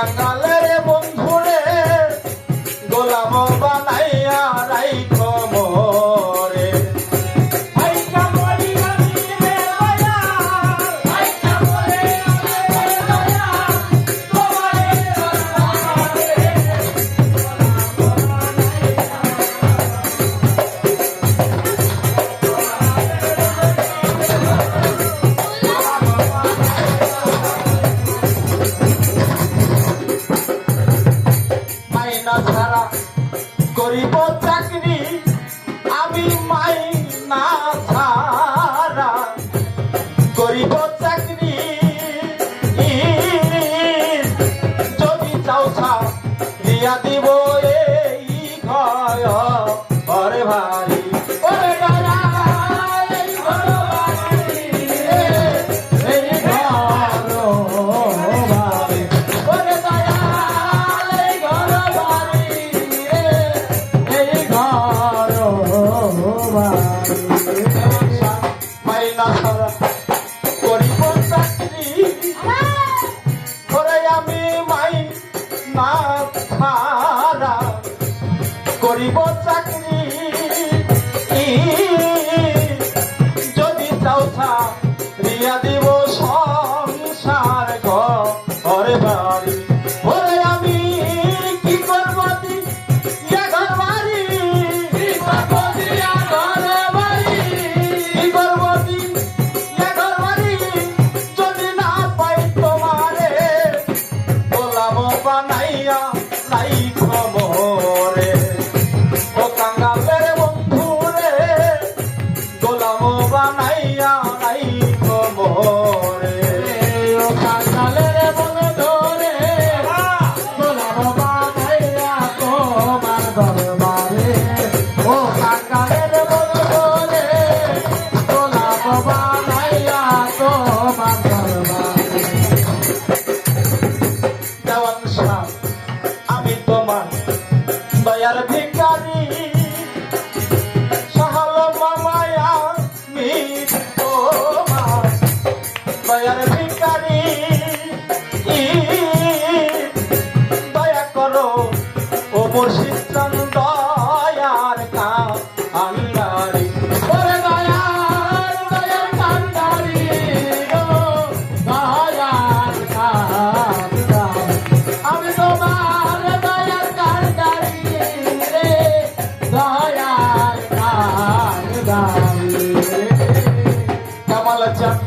কাঙ্গালের বন্ধুরে গোলাম বানাইয়া রাইখো মোরে। মাইনা ছাড়া করিব চাকরি আমি, মাইনা ছাড়া করিব চাকরি। যদি চাও দিয়া দিব এই ঘর ঘরে ভারী। ওরে দয়া এই ঘর ভারী, এই ঘর ভারী। ওরে দয়া এই ঘর ভারী, এই ঘর ভারী। মাইনা ছাড়া করিব চাকরি, ওরে আমি মাইনা ছাড়া করিব চাকরি। যদি চাও রিয়া দিব সংসার ঘরে বাড়ি। ওরে আমি কি করব দিয়া ঘর বাড়ি, কি করব দিয়া ঘর বাড়ি, কি করব দিয়া ঘর বাড়ি। যদি না পাই তোমারে গোলাম বানাইয়া রাইখো মোরে। ও কাঙ্গালের বন্ধুরে গোলাম বানাইয়া রাইখো মোরে। ও কাঙ্গালের বন্ধুরে গোলাম বানাইয়া তোমার দরবারে। ও কাঙ্গালের বন্ধুরে গোলাম বানাইয়া তোমার দরবারে। দেওয়ান শাহ আমি তোমার দয়ার ভিখারি, সহল মামায়া মি তোমার দয়ার ভিখারি। দয়া করো ও মুর্শিদ চাঁদ দয়ার কান্ডারি। ওরে দয়ার দয়ার কান্ডারি গো, দয়ার কান্ডারি। আমি তোমার দয়ার কান্ডারি রে, দয়ার কান্ডারি। কামাল চাঁদ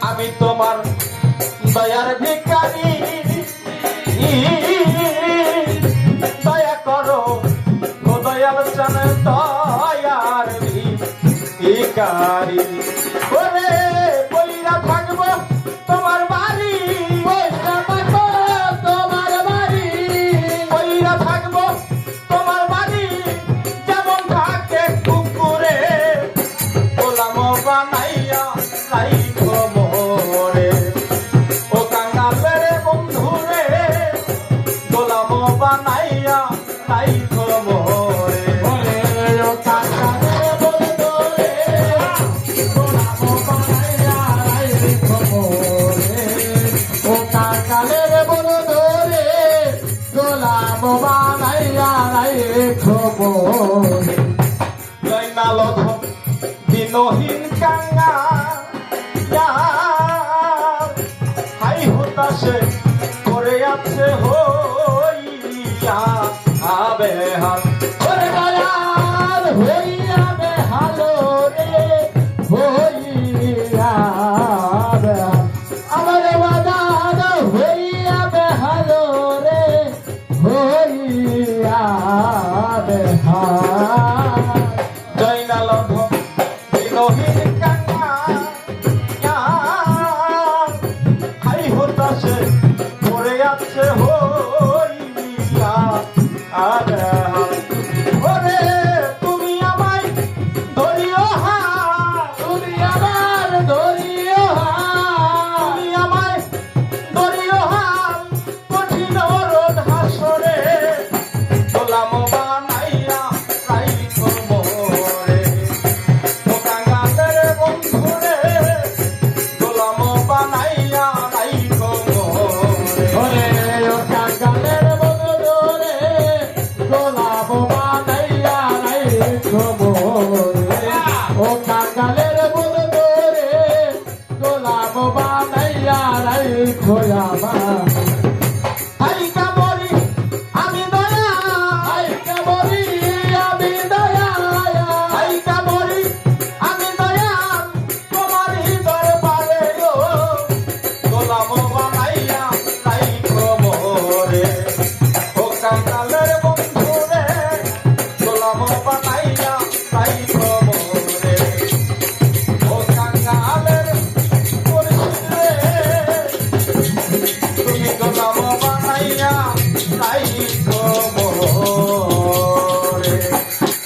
আমি তোমার দয়ার ভিখারি, দয়া করো ও দয়াল চাঁদ দয়ার ভিখারি। ওরে বইরা থাকবো তোমার বাড়ি, বইরা থাকবো তোমার বাড়ি, বইরা থাকবো তোমার বাড়ি। যেমন থাকে কুকুরে গোলাম বানাইয়া রাইখো মোরে। ও কাঙ্গালের বন্ধুরে গোলাম বানাইয়া রাইখো মোরে। ও কাঙ্গালের বন্ধুরে গোলাম বানাইয়া রাইখো মোরে। ও কাঙ্গালের বন্ধুরে গোলাম বানাইয়া রাইখো মোরে। জয়নালধ দিনহীন কাঙ্গা হাই হতাশে করে আছে হইয়া বেহাল। ওরে দয়াল হইয়া বেহাল রে, হইয়া বেহাল। আমার বাজার হইয়া বেহাল রে, হইয়া বেহাল। জয়নালধ দিনহীন কাঙ্গা হাই হতাশে পড়ে আছে হইয়া বেহাল। ওরে তুমি আমায় ধরিও হা, তুমি আমার ধরিও হা, তুমি আমায় ধরিও হা। কঠিন রোদ হাসরে গোলাম বানাইয়া রাইখো মোরে। ও কাঙ্গালের বন্ধুরে গোলাম বানাইয়া রাইখো মোরে। আমার